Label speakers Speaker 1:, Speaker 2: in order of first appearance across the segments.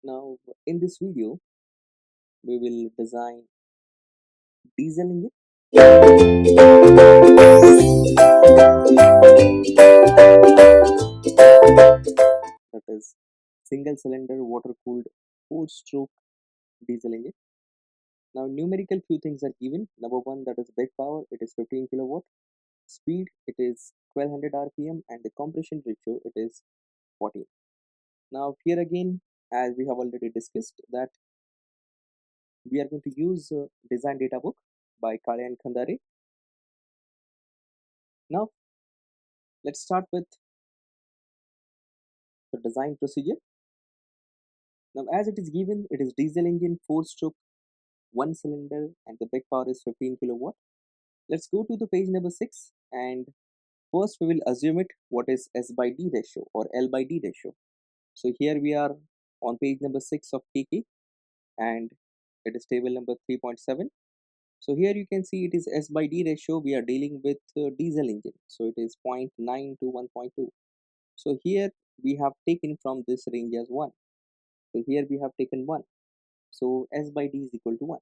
Speaker 1: Now, in this video, we will design diesel engine that is single cylinder water cooled 4-stroke diesel engine. Now, numerical few things are given. Number one, that is brake power, it is 15 kilowatt. Speed, it is 1200 rpm, and the compression ratio, it is 14. Now, here again, as we have already discussed, that we are going to use design data book by Kale and Khandare. Now, let's start with the design procedure. Now, as it is given, it is diesel engine 4-stroke, 1 cylinder, and the brake power is 15 kilowatt. Let's go to the page number 6, and first we will assume it what is S by D ratio or L by D ratio. So here we are on page number 6 of KK, and it is table number 3.7. So here you can see it is S by D ratio. We are dealing with diesel engine, so it is 0.9 to 1.2. So here we have taken from this range as 1. So here we have taken 1. So S by D is equal to 1.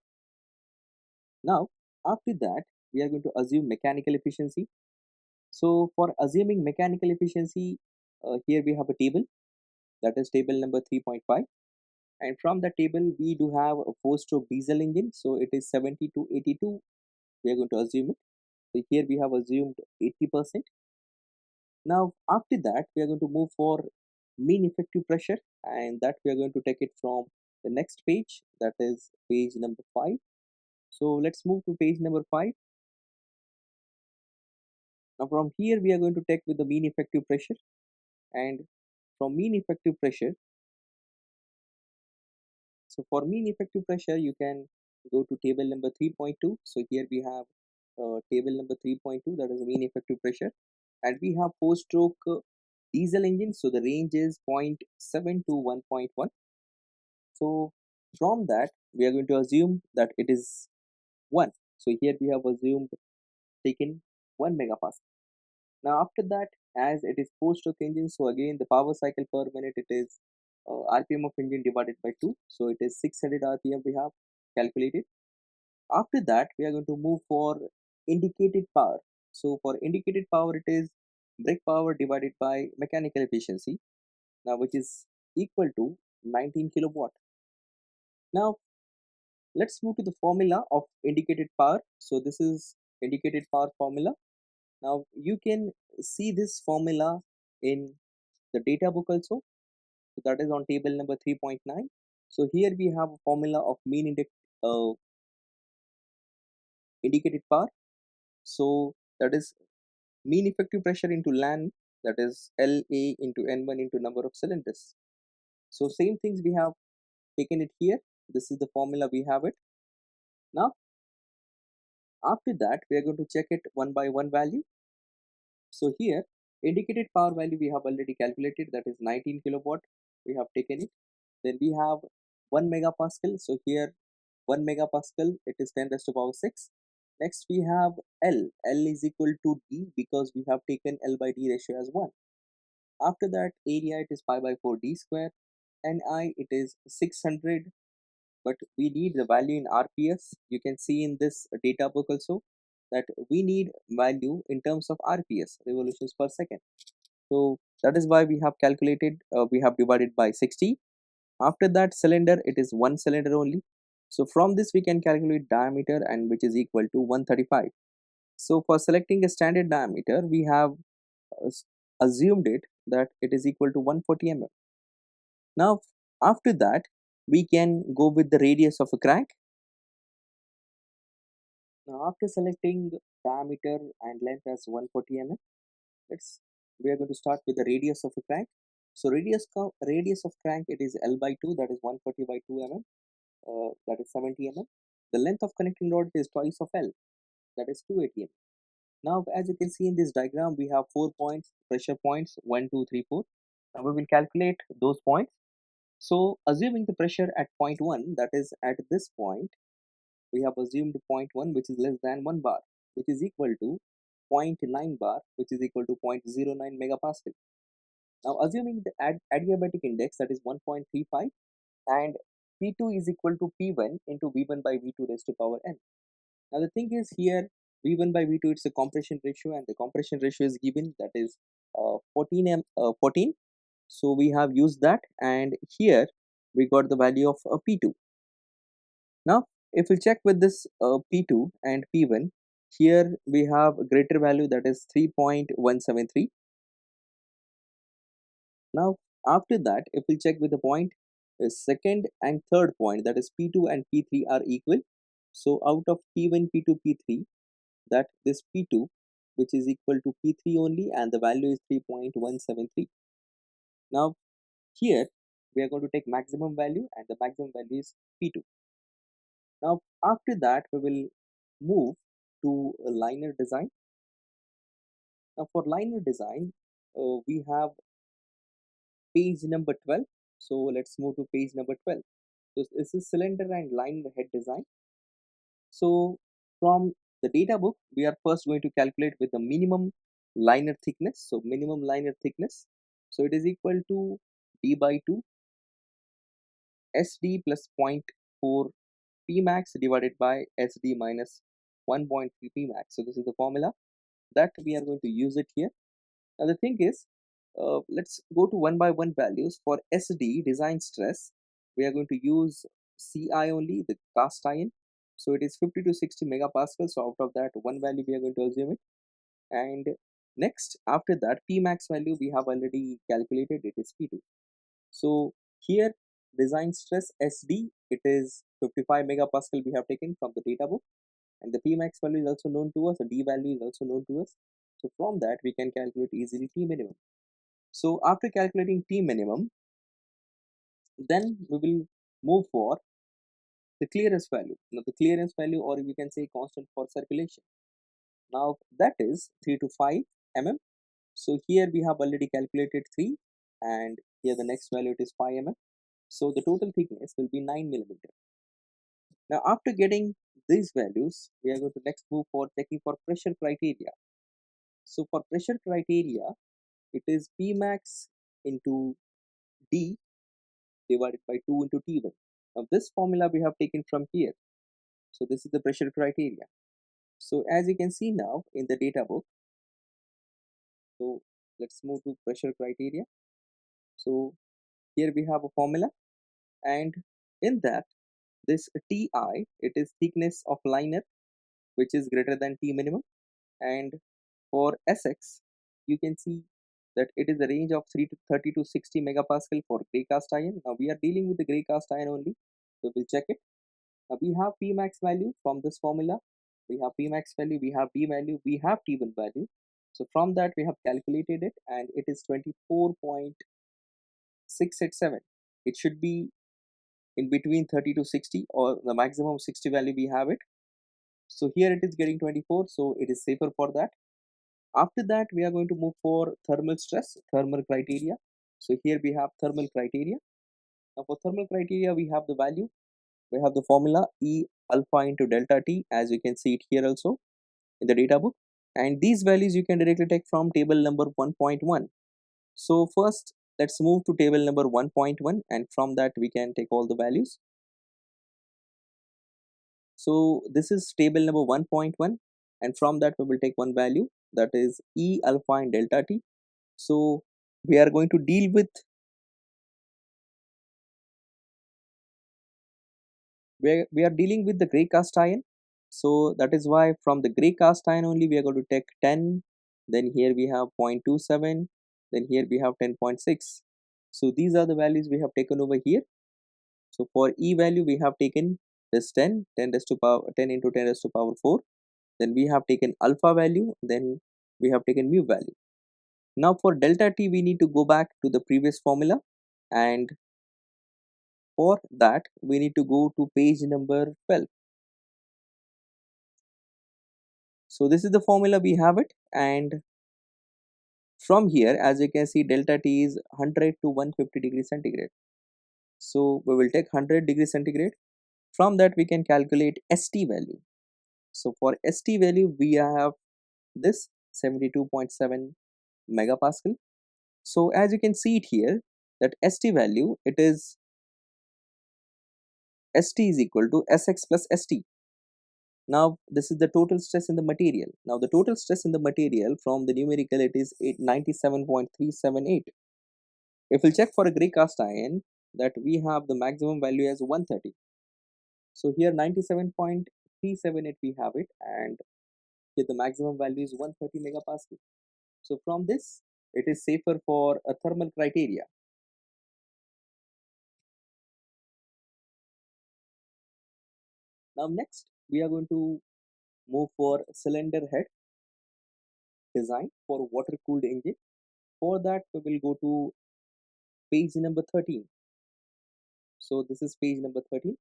Speaker 1: Now, after that, we are going to assume mechanical efficiency. So, for assuming mechanical efficiency, here we have a table, that is table number 3.5. And from the table, we do have a 4-stroke diesel engine. So, it is 70 to 82. We are going to assume it. So, here we have assumed 80%. Now, after that, we are going to move for mean effective pressure, and that we are going to take it from the next page, that is page number 5. So, let's move to page number 5. Now from here we are going to take with the mean effective pressure, and from mean effective pressure, so for mean effective pressure you can go to table number 3.2. So here we have table number 3.2, that is the mean effective pressure, and we have 4-stroke diesel engine, so the range is 0.7 to 1.1. So from that we are going to assume that it is 1. So here we have assumed taken 1 megapascal. Now after that, as it is 4-stroke engine, so again the power cycle per minute, it is RPM of engine divided by 2. So it is 600 RPM we have calculated. After that, we are going to move for indicated power. So for indicated power, it is brake power divided by mechanical efficiency, now which is equal to 19 kilowatt. Now let's move to the formula of indicated power. So this is indicated power formula. Now you can see this formula in the data book also. So that is on table number 3.9. So here we have a formula of indicated power. So that is mean effective pressure into LAN, that is LA into N1 into number of cylinders. So same things we have taken it here. This is the formula, we have it. Now after that we are going to check it one by one value. So here indicated power value we have already calculated, that is 19 kilowatt, we have taken it. Then we have 1 megapascal. So here 1 megapascal, it is 10 raised to power 6. Next we have L. L is equal to D because we have taken L by D ratio as 1. After that, area, it is pi by 4 D square. Ni, it is 600, but we need the value in RPS. You can see in this data book also that we need value in terms of RPS, revolutions per second. So that is why we have calculated, we have divided by 60. After that, cylinder, it is 1 cylinder only. So from this we can calculate diameter, and which is equal to 135. So for selecting a standard diameter, we have uh, assumed it that it is equal to 140 mm. Now after that, we can go with the radius of a crank. Now after selecting diameter and length as 140 mm, we are going to start with the radius of a crank. So radius of crank, it is L by 2, that is 140 by 2 mm, that is 70 mm. The length of connecting rod is twice of L, that is 280 mm. Now as you can see in this diagram, we have 4 points, pressure points 1, 2, 3, 4. Now we will calculate those points. So assuming the pressure at point 1, that is at this point, we have assumed point 1 which is less than 1 bar, which is equal to 0.9 bar, which is equal to 0.09 megapascal. Now assuming the adiabatic index, that is 1.35, and P2 is equal to P1 into V1 by V2 raised to power n. Now the thing is here V1 by V2 it's a compression ratio, and the compression ratio is given, that is 14. So we have used that, and here we got the value of P2. Now if we check with this P2 and P1, here we have a greater value, that is 3.173. Now after that, if we check with the point, the second and third point, that is P2 and P3 are equal. So out of P1, P2, P3, that this P2 which is equal to P3 only, and the value is 3.173. Now here we are going to take maximum value, and the maximum value is P2. Now after that we will move to a liner design. Now for liner design, we have page number 12. So let's move to page number 12. So this is cylinder and liner head design. So from the data book, we are first going to calculate with the minimum liner thickness. So minimum liner thickness, so it is equal to d by 2 SD plus 0.4 Pmax divided by SD minus 1.3 Pmax. So this is the formula that we are going to use it here. Now the thing is, let's go to one by one values. For SD design stress, we are going to use CI only, the cast iron. So it is 50 to 60 megapascal. So out of that, one value we are going to assume it. And next, after that, Pmax value we have already calculated, it is P2. So here, design stress SD, it is 55 megapascal we have taken from the data book. And the Pmax value is also known to us, the D value is also known to us. So from that, we can calculate easily T minimum. So after calculating T minimum, then we will move for the clearance value. Now the clearance value, or we can say constant for circulation. Now that is 3 to 5 mm. So here we have already calculated 3, and here the next value it is 5 mm. So the total thickness will be 9 millimeter. Now after getting these values, we are going to next move for checking for pressure criteria. So for pressure criteria, it is Pmax into D divided by 2 into T1. Now this formula we have taken from here. So this is the pressure criteria. So as you can see now in the data book, so let's move to pressure criteria. So here we have a formula, and in that, this Ti, it is thickness of liner which is greater than T minimum, and for Sx you can see that it is a range of 30 to 60 megapascal for grey cast iron. Now we are dealing with the grey cast iron only, so we'll check it. Now we have Pmax value from this formula, we have Pmax value, we have D value, we have T1 value. So from that we have calculated it, and it is 24.687. It should be in between 30 to 60, or the maximum 60 value we have it. So here it is getting 24, so it is safer for that. After that, we are going to move for thermal stress, thermal criteria. So here we have thermal criteria. Now for thermal criteria, we have the value, we have the formula E alpha into delta T, as you can see it here also in the data book. And these values you can directly take from table number 1.1. So first, let's move to table number 1.1, and from that we can take all the values. So this is table number 1.1, and from that we will take one value, that is E alpha and delta T. So we are going to deal with, we are dealing with the grey cast iron. So that is why from the grey cast iron only we are going to take 10, then here we have 0.27, then here we have 10.6. So these are the values we have taken over here. So for E value we have taken this 10 raised to power 10 into 10 raised to power 4. Then we have taken alpha value, then we have taken mu value. Now for delta T we need to go back to the previous formula, and for that we need to go to page number 12. So this is the formula, we have it, and from here as you can see delta T is 100 to 150 degrees centigrade. So we will take 100 degrees centigrade. From that we can calculate ST value. So for ST value we have this 72.7 megapascal. So as you can see it here, that ST value, it is St is equal to Sx plus St. Now this is the total stress in the material. Now the total stress in the material from the numerical, it is 97.378. If we'll check for a grey cast iron, that we have the maximum value as 130. So here 97.378 we have it, and here the maximum value is 130 megapascal. So from this, it is safer for a thermal criteria. Now next, we are going to move for cylinder head design for water cooled engine. For that, we will go to page number 13. So this is page number 13.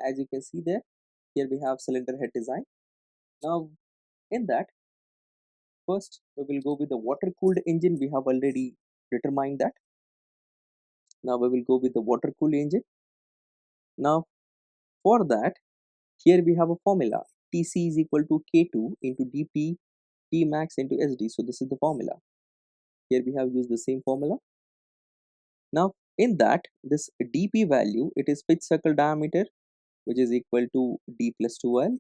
Speaker 1: As you can see there, here we have cylinder head design. Now in that, first we will go with the water cooled engine. We have already determined that. Now we will go with the water cooled engine. Now for that, here we have a formula. Tc is equal to K2 into dP T max into SD. So this is the formula. Here we have used the same formula. Now in that, this dP value, it is pitch circle diameter, which is equal to d plus 2l.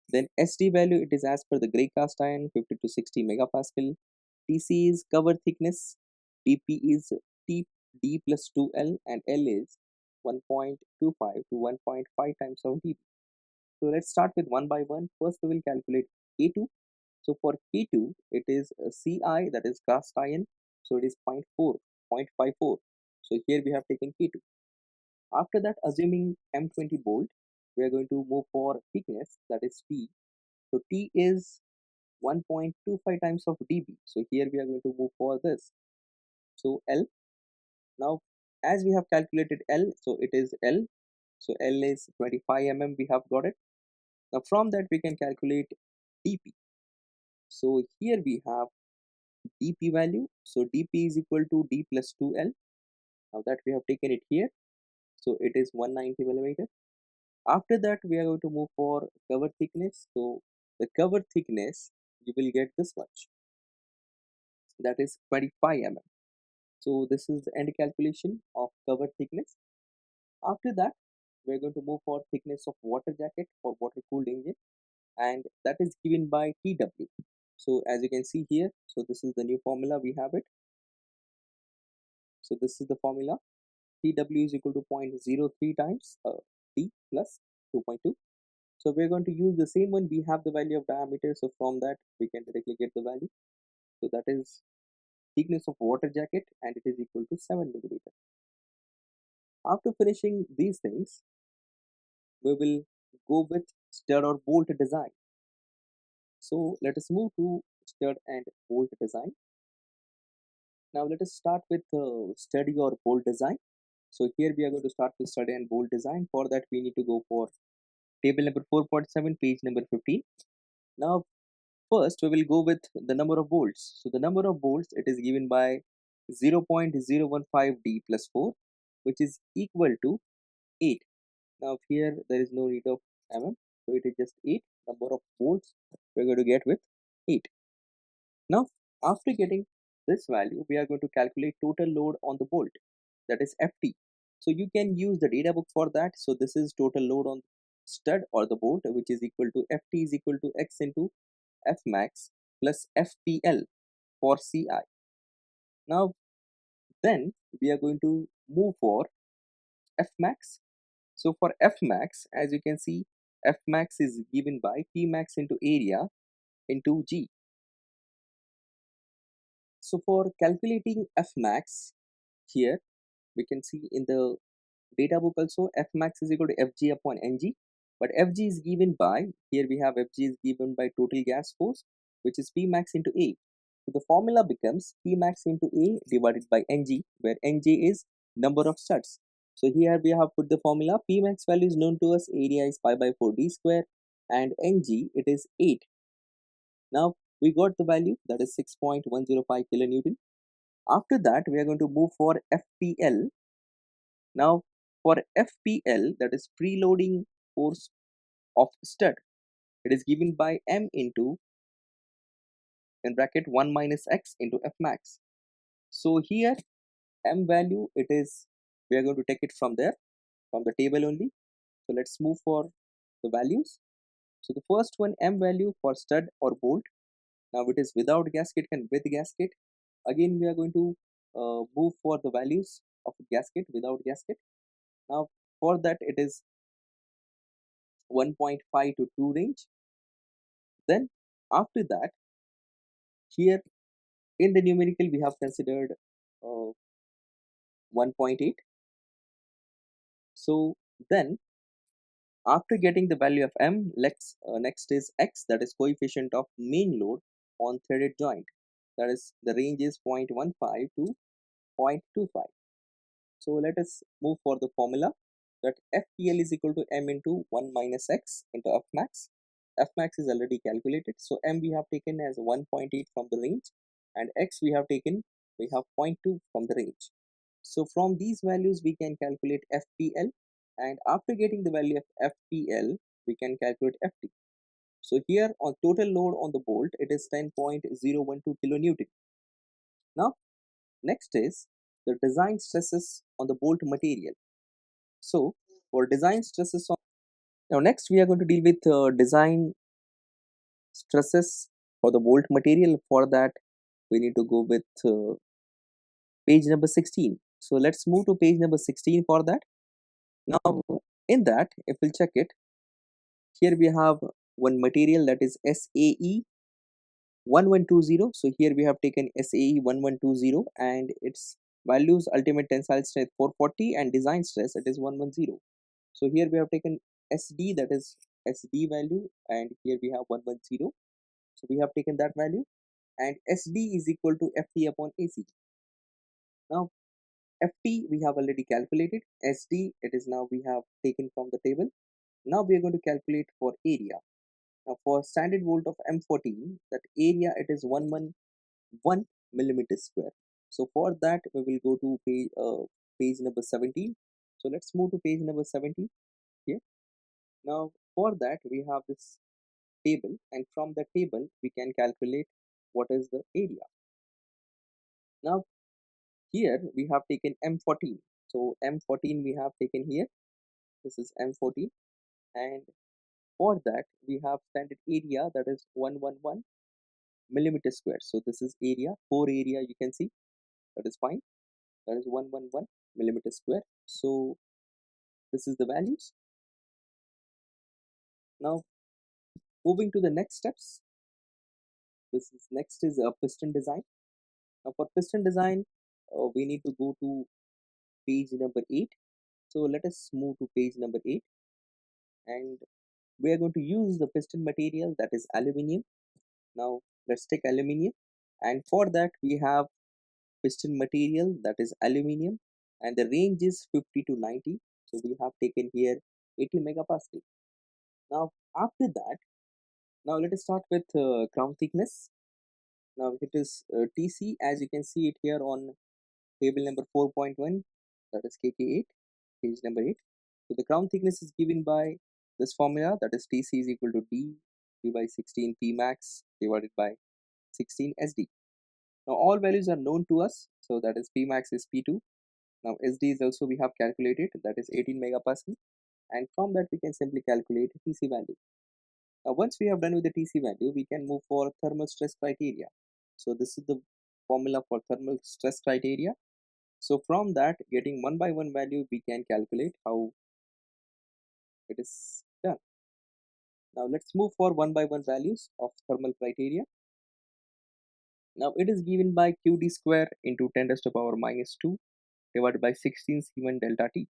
Speaker 1: Then SD value, it is as per the grey cast iron, 50 to 60 megapascal. Tc is cover thickness, dP is T d plus 2l, and L is 1.25 to 1.5 times of dP. So let's start with one by one. First we will calculate K2. So for K2, it is Ci, that is cast iron. So it is 0.54. So here we have taken K2. After that, assuming M20 bolt, we are going to move for thickness, that is T. So T is 1.25 times of dB. So here we are going to move for this. So L. Now as we have calculated L, so it is L. So L is 25 mm, we have got it. Now from that we can calculate dP. So here we have dP value. So dP is equal to d plus 2l. Now that we have taken it here, so it is 190 millimeter. After that we are going to move for cover thickness. So the cover thickness, you will get this much, that is 25 mm. So this is the end calculation of cover thickness. After that, we are going to move for thickness of water jacket for water cooled engine, and that is given by TW. So as you can see here, so this is the new formula, we have it. So this is the formula. TW is equal to 0.03 times T plus 2.2. So we're going to use the same one. We have the value of diameter, so from that we can directly get the value. So that is thickness of water jacket, and it is equal to 7 millimeter. After finishing these things, we will go with stud or bolt design. So let us move to stud and bolt design. Now let us start with study or bolt design. So here we are going to start with study and bolt design. For that we need to go for table number 4.7, page number 15. Now first we will go with the number of bolts. So the number of bolts, it is given by 0.015 d plus 4, which is equal to 8. Now here there is no need of mm, so it is just 8. Number of bolts we're going to get with 8. Now after getting this value, we are going to calculate total load on the bolt, that is Ft. So you can use the data book for that. So this is total load on stud or the bolt, which is equal to Ft is equal to x into F max plus FPL for Ci. Now then we are going to move for F max. So for F max, as you can see, F max is given by P max into area into G. So for calculating F max, here we can see in the data book also, F max is equal to Fg upon Ng, but Fg is given by, here we have Fg is given by total gas force, which is P max into A. So the formula becomes P max into A divided by Ng, where Ng is number of studs. So here we have put the formula. P max value is known to us, area is pi by 4 d square, and Ng, it is 8. Now we got the value, that is 6.105 kilonewton. After that we are going to move for FPL. Now for FPL, that is preloading force of stud, it is given by M into, in bracket, 1 minus x into F max. So here M value, it is, we are going to take it from there, from the table only. So let's move for the values. So the first one, M value for stud or bolt. Now it is without gasket and with gasket. Again, we are going to move for the values of gasket, without gasket. Now for that it is 1.5 to 2 range. Then after that, here in the numerical we have considered 1.8. So then after getting the value of M, next is X, that is coefficient of main load on threaded joint. That is, the range is 0.15 to 0.25. So let us move for the formula, that FPL is equal to M into 1 minus X into Fmax. Fmax is already calculated. So M we have taken as 1.8 from the range, and X we have taken, we have 0.2 from the range. So from these values we can calculate FPL, and after getting the value of FPL we can calculate FT. So here on total load on the bolt it is 10.012 kilonewton. Now next is the design stresses on the bolt material. So for design stresses on, now next we are going to deal with design stresses for the bolt material. For that we need to go with page number 16. So let's move to page number 16 for that. Now in that, if we'll check it, here we have one material, that is SAE 1120. So here we have taken SAE 1120 and its values, ultimate tensile strength 440 and design stress it is 110. So here we have taken SD, that is SD value, and here we have 110. So we have taken that value, and SD is equal to FT upon AC. Now FT we have already calculated, SD it is now we have taken from the table. Now we are going to calculate for area. Now for standard bolt of M14, that area it is 111 millimeter square. So for that we will go to page number 17. So let's move to page number 17 here. Now for that we have this table, and from the table we can calculate what is the area. Now here we have taken M14. So M14 we have taken here. This is M14, and for that we have standard area, that is 111 millimeter square. So this is area, core area, you can see, that is fine, that is 111 millimeter square. So this is the values. Now moving to the next steps, this is next is a piston design. Now for piston design we need to go to page number 8. So let us move to page number 8, and we are going to use the piston material, that is aluminium. Now let's take aluminium, and for that we have piston material, that is aluminium, and the range is 50 to 90. So we have taken here 80 megapascal. Now after that, now let us start with crown thickness. Now it is TC, as you can see it here on table number 4.1, that is KK8, page number 8. So the crown thickness is given by this formula, that is TC is equal to D by 16 P max divided by 16 SD. Now all values are known to us, so that is P max is P2. Now SD is also we have calculated, that is 18 megapascal, and from that we can simply calculate TC value. Now once we have done with the TC value, we can move for thermal stress criteria. So this is the formula for thermal stress criteria. So from that, getting one by one value, we can calculate how it is done. Now let's move for one by one values of thermal criteria. Now it is given by QD square into 10 raised to the power minus 2 divided by 16 C1 delta T.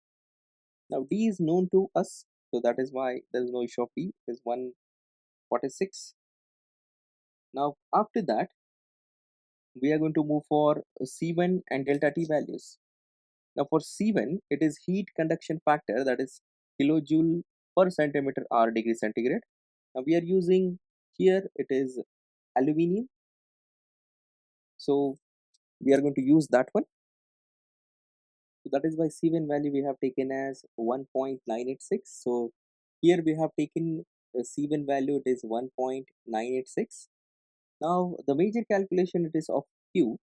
Speaker 1: Now D is known to us, so that is why there is no issue of D. It is 146. Now after that, we are going to move for C1 and delta T values. Now for C1, it is heat conduction factor, that is kilojoule per centimeter R degree centigrade. Now we are using here, it is aluminium, so we are going to use that one. So that is why C1 value we have taken as 1.986. So here we have taken the C1 value, it is 1.986. Now the major calculation it is of Q.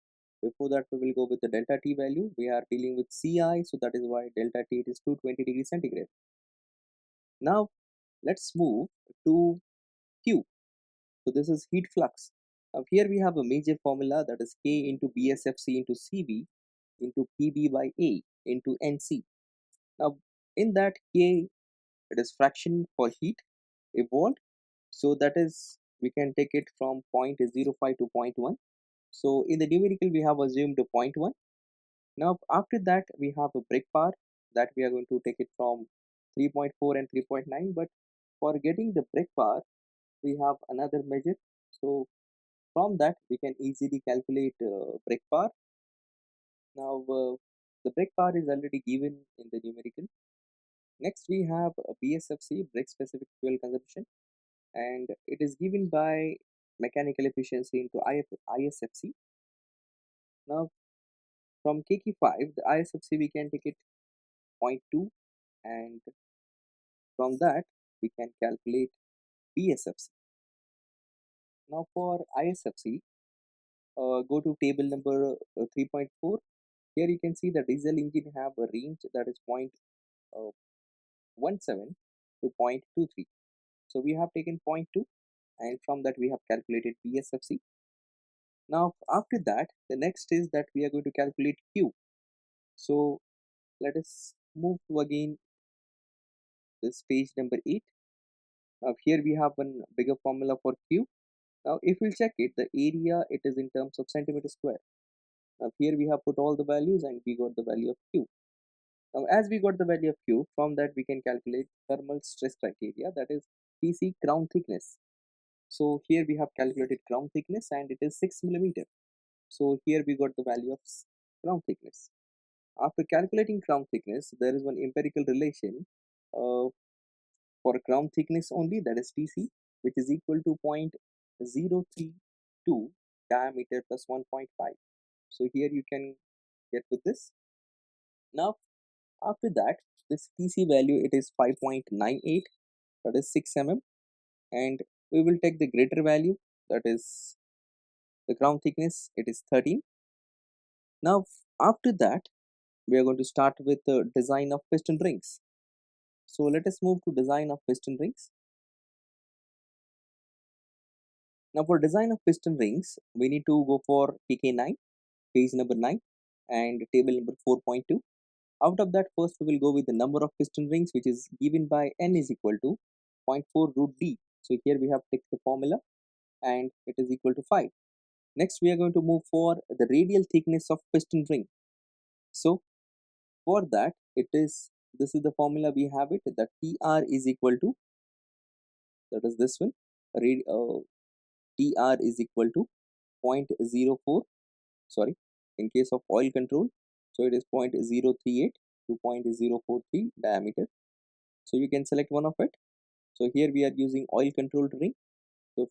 Speaker 1: Before that we will go with the delta T value. We are dealing with CI, so that is why delta T it is 220 degrees centigrade. Now let's move to Q. So this is heat flux. Now here we have a major formula, that is K into BSFC into CV into PB by A into NC. Now in that K, it is fraction for heat evolved. So that is, we can take it from 0.05 to 0.1. So in the numerical we have assumed 0.1. Now after that we have a break power, that we are going to take it from 3.4 and 3.9. But for getting the break power we have another measure. So from that we can easily calculate break power. Now the break power is already given in the numerical. Next we have a BSFC, break specific fuel consumption, and it is given by mechanical efficiency into ISFC. Now from KK5, the ISFC we can take it 0.2, and from that we can calculate BSFC. Now for ISFC, go to table number 3.4. Here you can see the diesel engine have a range that is 0.17 to 0.23. So we have taken 0.2, and from that we have calculated BSFC. Now after that, the next is that we are going to calculate Q. So let us move to again this page number 8. Now here we have one bigger formula for Q. Now if we check it, the area, it is in terms of centimeter square. Now here we have put all the values and we got the value of Q. Now as we got the value of Q, from that we can calculate thermal stress criteria, that is TC crown thickness. So here we have calculated crown thickness and it is 6 millimeter. So here we got the value of crown thickness. After calculating crown thickness, there is one empirical relation for crown thickness only, that is TC, which is equal to 0.032 diameter plus 1.5. So here you can get with this. Now after that, this TC value, it is 5.98, that is 6 mm, and we will take the greater value, that is the crown thickness, it is 13. Now after that we are going to start with the design of piston rings. So let us move to design of piston rings. Now for design of piston rings, we need to go for TK9, page number 9, and table number 4.2. Out of that, first we will go with the number of piston rings, which is given by n is equal to 0.4 root d. So here we have taken the formula and it is equal to 5. Next we are going to move for the radial thickness of piston ring. So for that, this is the formula we have it, that TR is equal to, that is this one, TR is equal to 0.04, sorry, in case of oil control, so it is 0.038 to 0.043 diameter. So you can select one of it. So here we are using oil controlled ring. So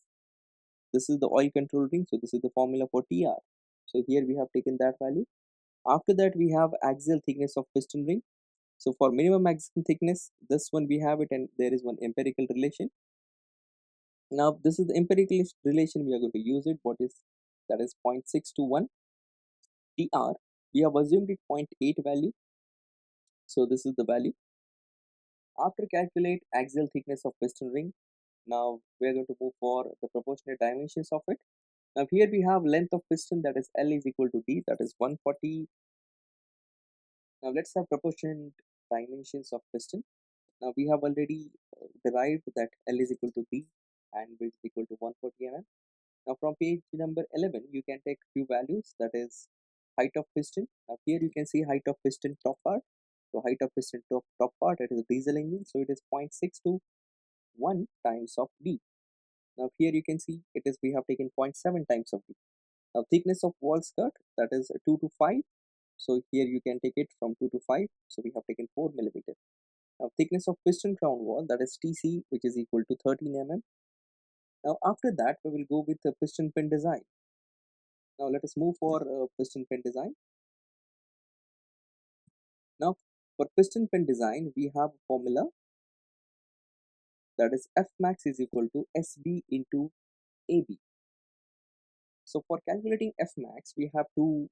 Speaker 1: this is the oil control ring, so this is the formula for TR. So here we have taken that value. After that we have axial thickness of piston ring. So for minimum axial thickness, this one we have it, and there is one empirical relation. Now this is the empirical relation, we are going to use it. What is that? Is 0.6 to 1 TR. We have assumed it 0.8 value. So this is the value. After calculate axial thickness of piston ring, now we are going to move for the proportionate dimensions of it. Now here we have length of piston, that is L is equal to D, that is 140. Now let's have proportionate dimensions of piston. Now we have already derived that L is equal to D and width is equal to 140 mm. Now from page number 11, you can take few values, that is height of piston. Now here you can see height of piston top part. So height of piston top part, it is a diesel engine, so it is 0.6 to 1 times of D. Now here you can see it is, we have taken 0.7 times of D. Now thickness of wall skirt, that is 2 to 5. So here you can take it from 2 to 5. So we have taken 4 millimeter. Now thickness of piston crown wall, that is TC, which is equal to 13 mm. Now after that we will go with the piston pin design. Now let us move for piston pin design. Now for piston pin design, we have a formula, that is F max is equal to SB into AB. So for calculating F max, we have to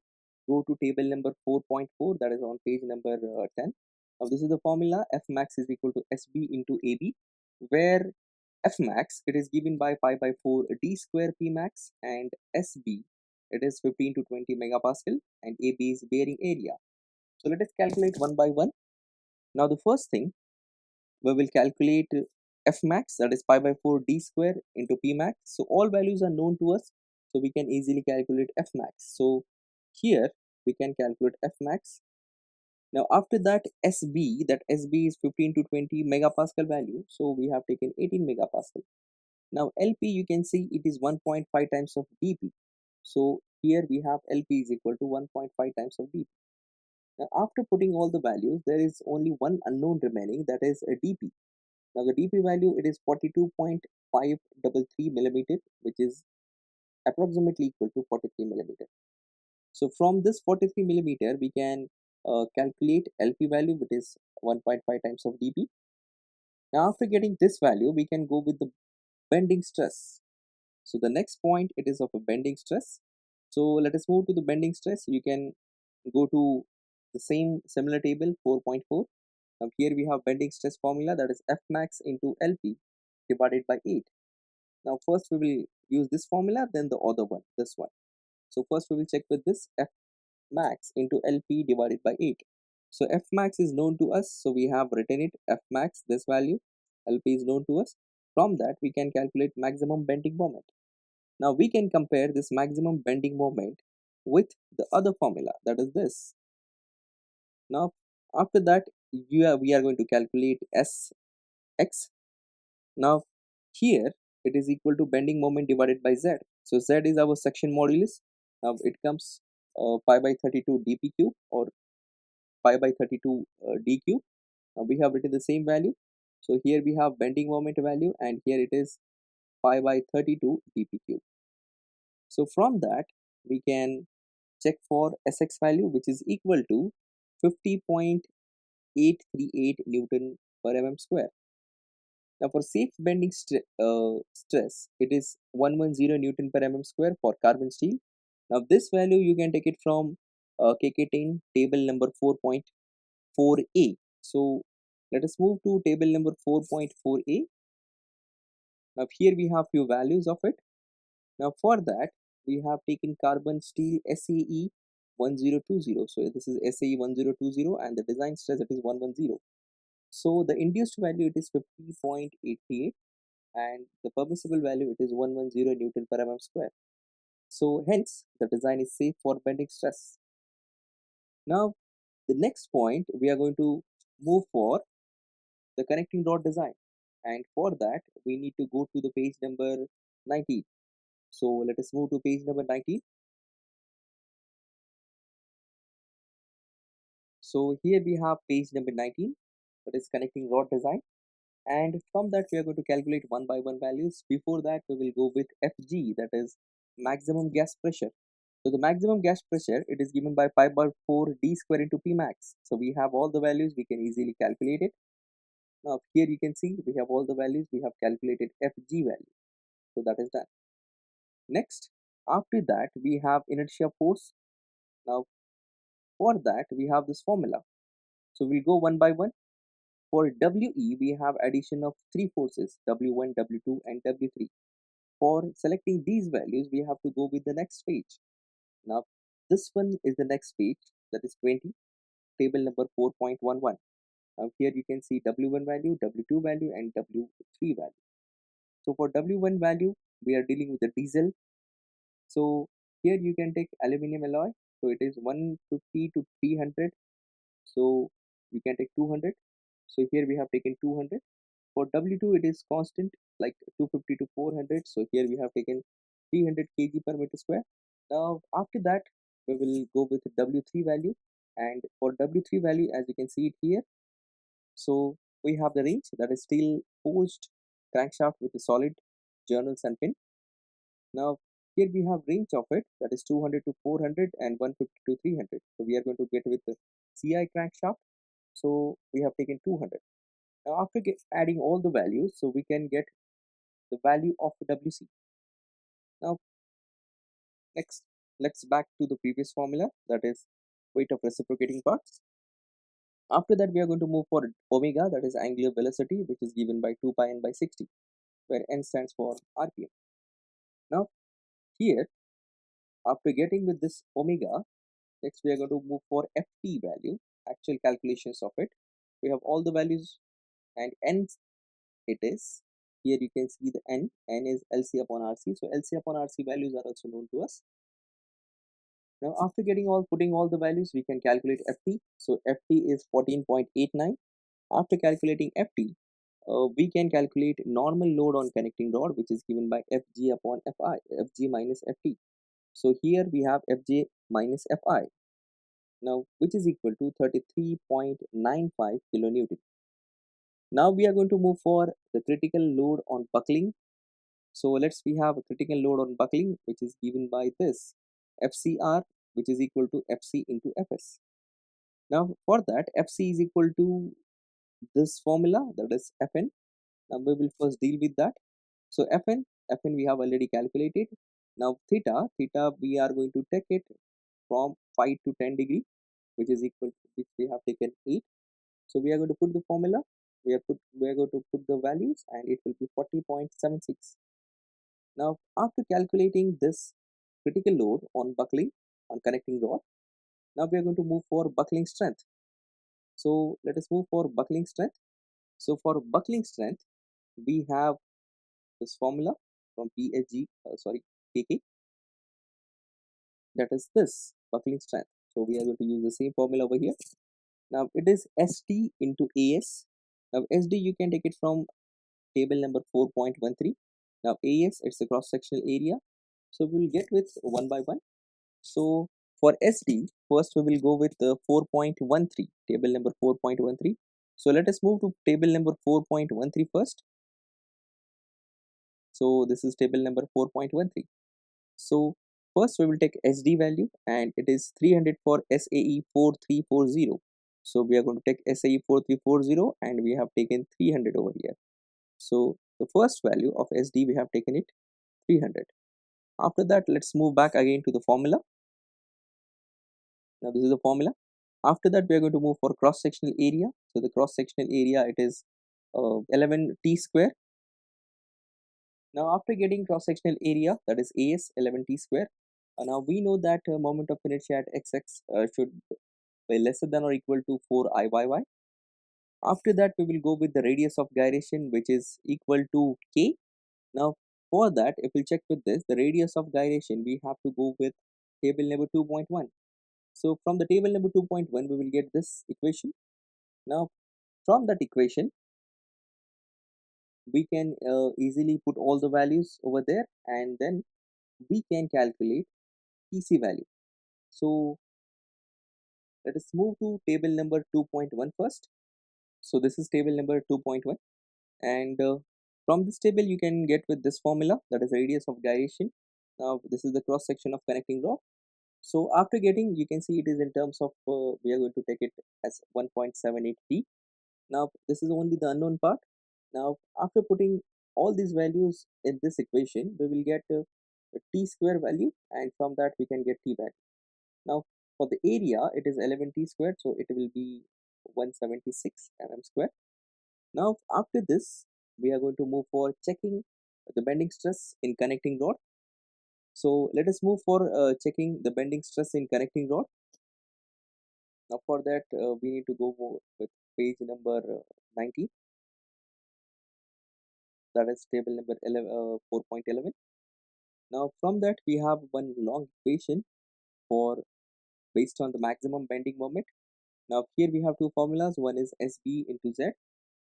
Speaker 1: go to table number 4.4, that is on page number 10. Now this is the formula. F max is equal to SB into AB, where F max it is given by pi by 4 d square P max, and SB it is 15 to 20 megapascal, and AB is bearing area. So let us calculate one by one. Now the first thing, we will calculate F max, that is pi by 4 d square into P max. So all values are known to us, so we can easily calculate F max. So here we can calculate F max. Now after that SB, that SB is 15 to 20 megapascal value, so we have taken 18 megapascal. Now LP, you can see it is 1.5 times of dP. So here we have LP is equal to 1.5 times of dP. Now after putting all the values, there is only one unknown remaining, that is a dP. Now the dP value, it is 42.533 millimeter, which is approximately equal to 43 millimeter. So from this 43 millimeter, we can calculate LP value, which is 1.5 times of dP. Now after getting this value, we can go with the bending stress. So the next point, it is of a bending stress. So let us move to the bending stress. You can go to the same similar table 4.4. Now here we have bending stress formula, that is F max into LP divided by 8. Now first we will use this formula, then the other one, this one. So first we will check with this F max into LP divided by 8. So F max is known to us, so we have written it F max, this value. LP is known to us. From that we can calculate maximum bending moment. Now we can compare this maximum bending moment with the other formula, that is this. Now after that we are going to calculate Sx. Now here it is equal to bending moment divided by Z. So Z is our section modulus. Now it comes pi by 32 dp cube, or pi by 32 d cube. Now we have written the same value. So here we have bending moment value, and here it is pi by 32 dp cube. So from that we can check for Sx value, which is equal to 50.838 Newton per mm square. Now for safe bending stress, it is 110 Newton per mm square for carbon steel. Now this value you can take it from KK10 table number 4.4a. So let us move to table number 4.4a. Now here we have few values of it. Now for that we have taken carbon steel SAE 1020. So this is SAE 1020, and the design stress, it is 110. So the induced value, it is 50.88, and the permissible value, it is 110 Newton per mm square. So hence the design is safe for bending stress. Now the next point, we are going to move for the connecting rod design, and for that we need to go to the page number 19. So let us move to page number 19. So here we have page number 19, that is connecting rod design, and from that we are going to calculate one by one values. Before that we will go with FG, that is maximum gas pressure. So the maximum gas pressure, it is given by pi by 4 d square into P max. So we have all the values, we can easily calculate it. Now here you can see we have all the values, we have calculated FG value. So that is done. Next, after that we have inertia force. Now for that we have this formula. So we'll go one by one. For WE we have addition of three forces, W1, W2 and W3. For selecting these values, we have to go with the next page. Now this one is the next page, that is 20, table number 4.11. Now here you can see W1 value, W2 value and W3 value. So for W1 value, we are dealing with the diesel. So here you can take aluminum alloy. So it is 150 to 300. So you can take 200. So here we have taken 200. For W2 it is constant, like 250 to 400. So here we have taken 300 kg per meter square. Now after that we will go with W3 value, and for W3 value, as you can see it here, so we have the range, that is steel forged crankshaft with a solid journals and pin. Now here we have range of it, that is 200 to 400 and 150 to 300. So we are going to get with the CI crankshaft. So we have taken 200. Now after adding all the values, so we can get the value of the WC. Now next, let's back to the previous formula, that is weight of reciprocating parts. After that, we are going to move for omega, that is angular velocity, which is given by 2 pi n by 60, where n stands for RPM. Now, here, after getting with this omega, next we are going to move for ft value, actual calculations of it. We have all the values, and n it is. Here you can see the n is LC upon RC. So LC upon RC values are also known to us. Now after putting all the values, we can calculate ft. So ft is 14.89. After calculating ft, we can calculate normal load on connecting rod, which is given by Fg upon Fi, Fg minus Ft. So here we have Fj minus Fi, now which is equal to 33.95 kilonewton. Now we are going to move for the critical load on buckling. So we have a critical load on buckling, which is given by this FCR, which is equal to FC into Fs. Now for that, FC is equal to this formula, that is Fn. Now we will first deal with that. So Fn we have already calculated. Now theta we are going to take it from 5 to 10 degree, which is equal to, which we have taken 8. So we are going to put the formula, we are going to put the values, and it will be 40.76. Now after calculating this critical load on buckling on connecting rod, now we are going to move for buckling strength. So let us move for buckling strength. So for buckling strength, we have this formula from KK, that is this buckling strength. So we are going to use the same formula over here. Now it is ST into AS. Now SD you can take it from table number 4.13. Now AS, it's the cross sectional area. So we will get with one by one. So for SD, first we will go with 4.13, table number 4.13. So let us move to table number 4.13 first. So this is table number 4.13. So first we will take SD value, and it is 300 for SAE 4340. So we are going to take SAE 4340, and we have taken 300 over here. So the first value of SD we have taken it 300. After that, let's move back again to the formula. Now this is the formula. After that, we are going to move for cross sectional area. So the cross sectional area, it is 11 t square. Now after getting cross sectional area, that is AS 11 t square. Now we know that moment of inertia at XX should be lesser than or equal to 4 Iyy. After that, we will go with the radius of gyration, which is equal to k. Now for that, if we check with this, the radius of gyration, we have to go with table number 2.1. So from the table number 2.1, we will get this equation. Now from that equation, we can easily put all the values over there, and then we can calculate TC value. So let us move to table number 2.1 first. So this is table number 2.1, and from this table you can get with this formula, that is radius of gyration. Now this is the cross section of connecting rod. So after getting, you can see it is in terms of we are going to take it as 1.78 t. Now this is only the unknown part. Now after putting all these values in this equation, we will get a t square value, and from that we can get t value. Now for the area, it is 11 t squared, so it will be 176 mm square. Now after this, we are going to move for checking the bending stress in connecting rod. So let us move for checking the bending stress in connecting rod. Now for that, we need to go with page number 90, that is table number 4.11. Now from that, we have one long equation for based on the maximum bending moment. Now here we have two formulas, one is SB into Z,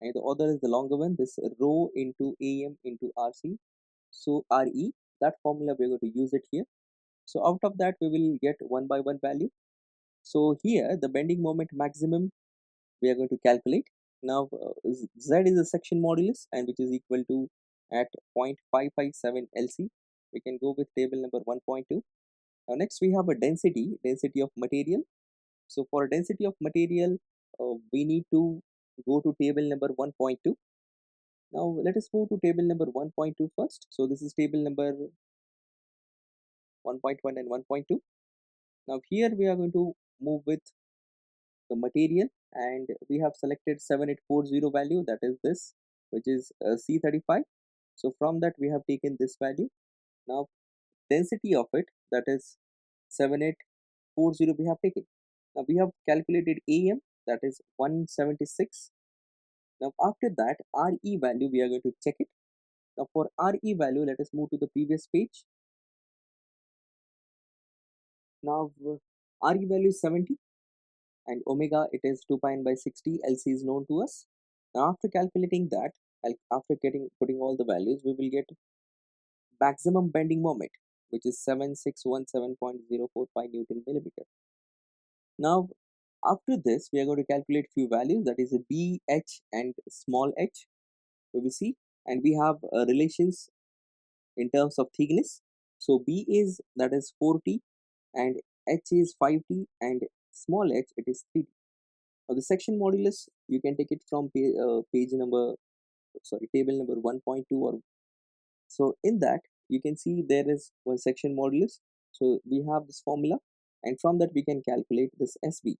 Speaker 1: and the other is the longer one, this rho into AM into RC. So RE, that formula we are going to use it here. So out of that, we will get one by one value. So here the bending moment maximum we are going to calculate. Now Z is the section modulus, and which is equal to at 0.557 LC. We can go with table number 1.2. Now next we have a density of material. So for density of material, we need to go to table number 1.2. Now let us move to table number 1.2 first. So this is table number 1.1 and 1.2. Now here we are going to move with the material, and we have selected 7840 value, that is this, which is C35. So from that we have taken this value. Now density of it, that is 7840 we have taken. Now we have calculated AM, that is 176. Now after that RE value we are going to check it. Now for RE value, let us move to the previous page. Now RE value is 70 and omega it is 2 pi n by 60. LC is known to us. Now after calculating that, after putting all the values, we will get maximum bending moment, which is 7617.045 Newton millimeter. Now after this we are going to calculate few values, that is B, H and small h, we will see, and we have relations in terms of thickness. So B is, that is 4T, and H is 5T, and small h it is 3T. Now the section modulus you can take it from page number, sorry, table number 1.2, or so in that you can see there is one section modulus. So we have this formula, and from that we can calculate this SB.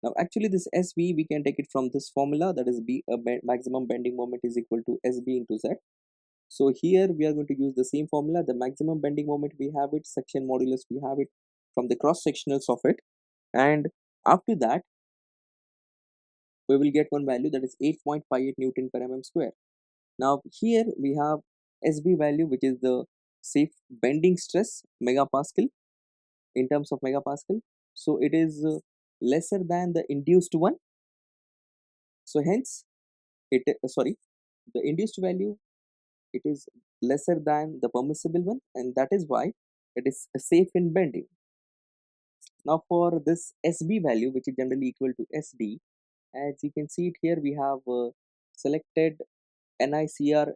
Speaker 1: Now actually this SB we can take it from this formula, that is B, maximum bending moment is equal to SB into Z. So here we are going to use the same formula. The maximum bending moment we have it, section modulus we have it from the cross sectionals of it, and after that we will get one value, that is 8.58 Newton per mm square. Now here we have SB value, which is the safe bending stress megapascal, in terms of megapascal. So it is lesser than the induced one. So hence it the induced value, it is lesser than the permissible one, and that is why it is safe in bending. Now for this SB value, which is generally equal to SD, as you can see it here, we have selected NICR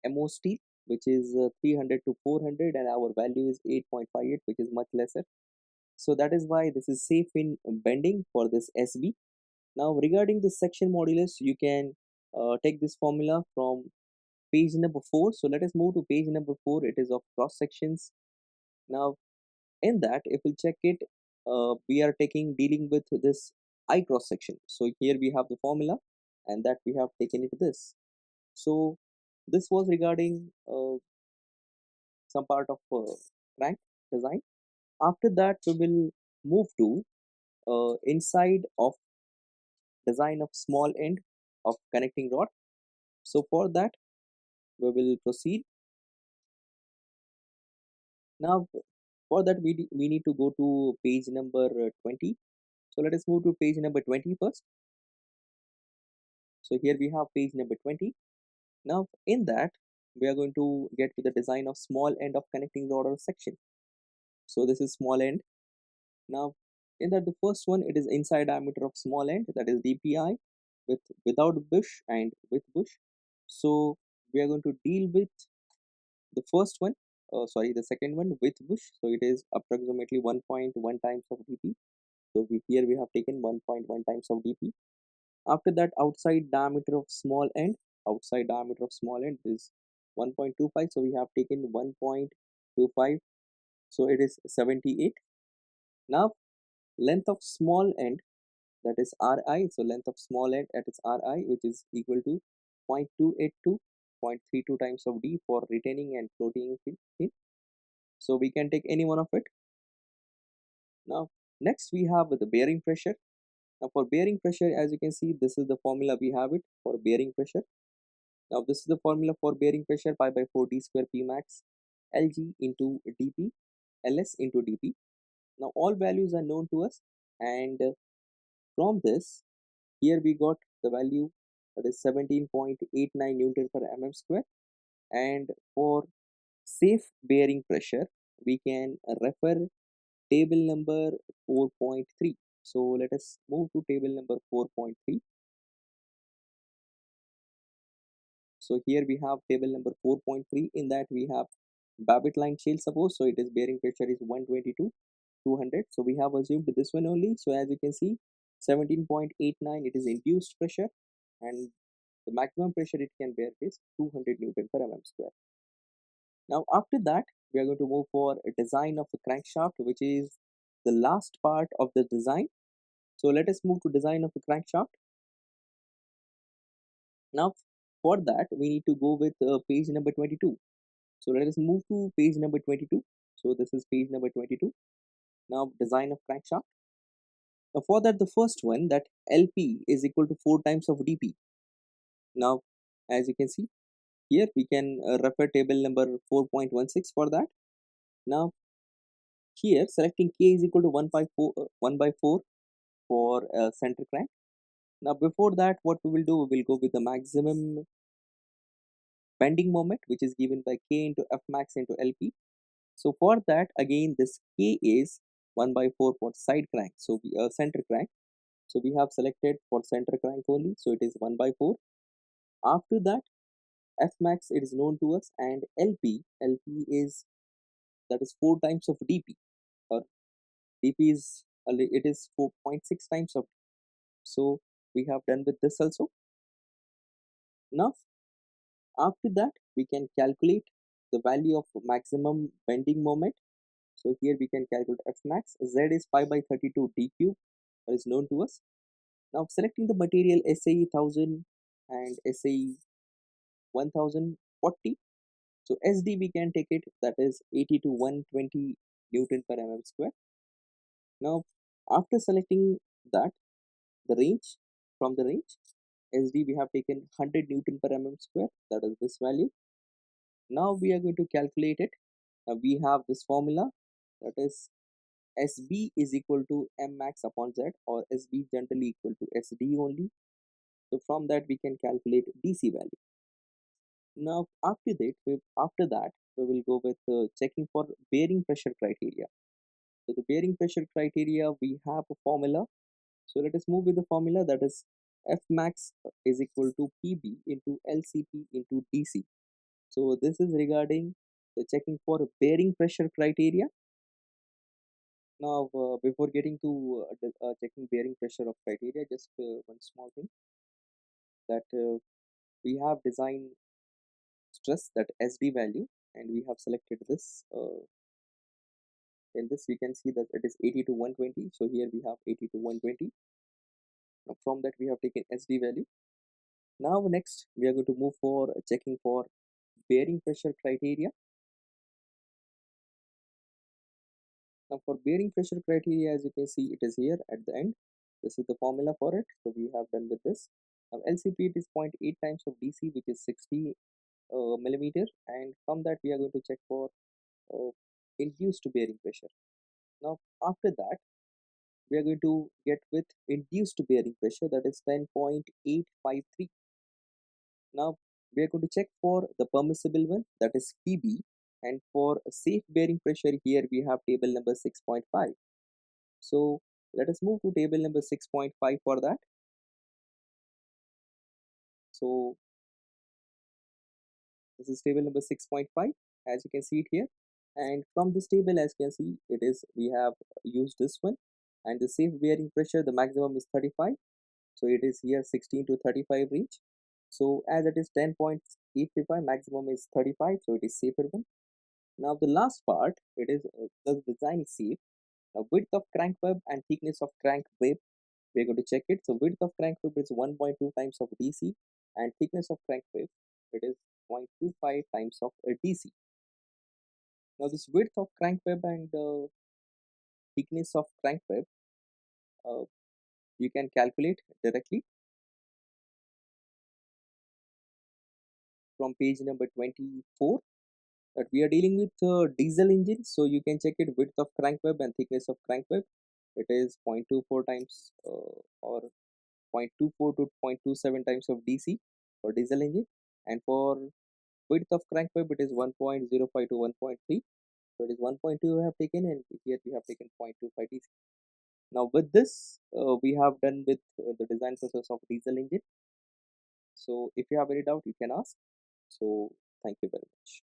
Speaker 1: MO steel, which is 300 to 400, and our value is 8.58, which is much lesser. So that is why this is safe in bending for this SB. Now regarding the section modulus, you can take this formula from page number 4. So let us move to page number 4. It is of cross sections. Now in that, if we check it, we are dealing with this I cross section. So here we have the formula, and that we have taken it this. So this was regarding some part of crank design. After that we will move to inside of design of small end of connecting rod. So for that we will proceed. Now for that we need to go to page number 20. So let us move to page number 20 first. So here we have page number 20. Now in that we are going to get to the design of small end of connecting rod or section. So this is small end. Now in that, the first one, it is inside diameter of small end, that is DPI, with without bush and with bush. So we are going to deal with the first one, the second one with bush. So it is approximately 1.1 times of DP. So here we have taken 1.1 times of DP. After that, outside diameter of small end, is 1.25. So we have taken 1.25. So it is 78. Now length of small end, that is Ri. So length of small end at its Ri, which is equal to 0.282, 0.32 times of D for retaining and floating fin. So we can take any one of it. Now next we have the bearing pressure. Now for bearing pressure, as you can see, this is the formula we have it for bearing pressure. Now this is the formula for bearing pressure, pi by 4 D square P max Lg into dP, Ls into dP. Now all values are known to us, and from this, here we got the value, that is 17.89 Newton per mm square. And for safe bearing pressure, we can refer table number 4.3. So let us move to table number 4.3. So here we have table number 4.3. In that we have Babbitt line shale, suppose. So it is bearing pressure is 122, 200. So we have assumed this one only. So as you can see, 17.89, it is induced pressure, and the maximum pressure it can bear is 200 Newton per mm square. Now after that, we are going to move for a design of a crankshaft, which is the last part of the design. So let us move to design of a crankshaft. Now for that we need to go with page number 22. So let us move to page number 22. So this is page number 22. Now design of crankshaft. Now for that, the first one, that LP is equal to 4 times of DP. Now as you can see here, we can refer table number 4.16 for that. Now here selecting K is equal to 1 by 4 for center crank. Now before that, what we will do, we will go with the maximum bending moment, which is given by K into F max into LP. So for that, again this K is 1 by 4 for side crank, so we center crank. So we have selected for center crank only, so it is 1 by 4. After that, F max, it is known to us, and LP is, that is 4 times of DP, or DP is it is 4.6 times of. So we have done with this also. Now after that, we can calculate the value of maximum bending moment. So here we can calculate F max. Z is 5 by 32 D cube, that is known to us. Now selecting the material SAE 1000 and SAE 1040. So SD we can take it, that is 80 to 120 Newton per mm square. Now after selecting that, the range, from the range SD we have taken 100 Newton per mm square, that is this value. Now we are going to calculate it. We have this formula, that is SB is equal to M max upon Z, or SB generally equal to SD only. So from that we can calculate DC value. Now after that we will go with checking for bearing pressure criteria. So the bearing pressure criteria, we have a formula. So let us move with the formula, that is F max is equal to PB into LCP into DC. So this is regarding the checking for bearing pressure criteria. Now before getting to checking bearing pressure of criteria, just one small thing, that we have designed stress, that SD value, and we have selected this. In this we can see that it is 80 to 120. So here we have 80 to 120. Now from that we have taken SD value. Now next we are going to move for checking for bearing pressure criteria. Now for bearing pressure criteria, as you can see, it is here at the end. This is the formula for it. So we have done with this. Now LCP, it is 0.8 times of DC, which is 60 millimeter, and from that we are going to check for uh, induced bearing pressure. Now after that, we are going to get with induced bearing pressure, that is 10.853. Now we are going to check for the permissible one, that is PB, and for safe bearing pressure, here we have table number 6.5. So let us move to table number 6.5 for that. So this is table number 6.5, as you can see it here. And from this table, as you can see, it is, we have used this one, and the safe bearing pressure, the maximum is 35. So it is here 16 to 35 range. So as it is 10.835, maximum is 35, so it is safer one. Now the last part, it is the design is safe. Now width of crank web and thickness of crank web, we're going to check it. So width of crank web is 1.2 times of DC, and thickness of crank web, it is 0.25 times of DC. Now this width of crank web and thickness of crank web, uh, you can calculate directly from page number 24, that we are dealing with diesel engine. So you can check it, width of crank web and thickness of crank web, it is 0.24 times or 0.24 to 0.27 times of DC for diesel engine, and for width of crank web, it is 1.05 to 1.3. So it is 1.2 we have taken, and here we have taken 0.25 DC. Now with this, we have done with the design process of diesel engine. So if you have any doubt, you can ask. So thank you very much.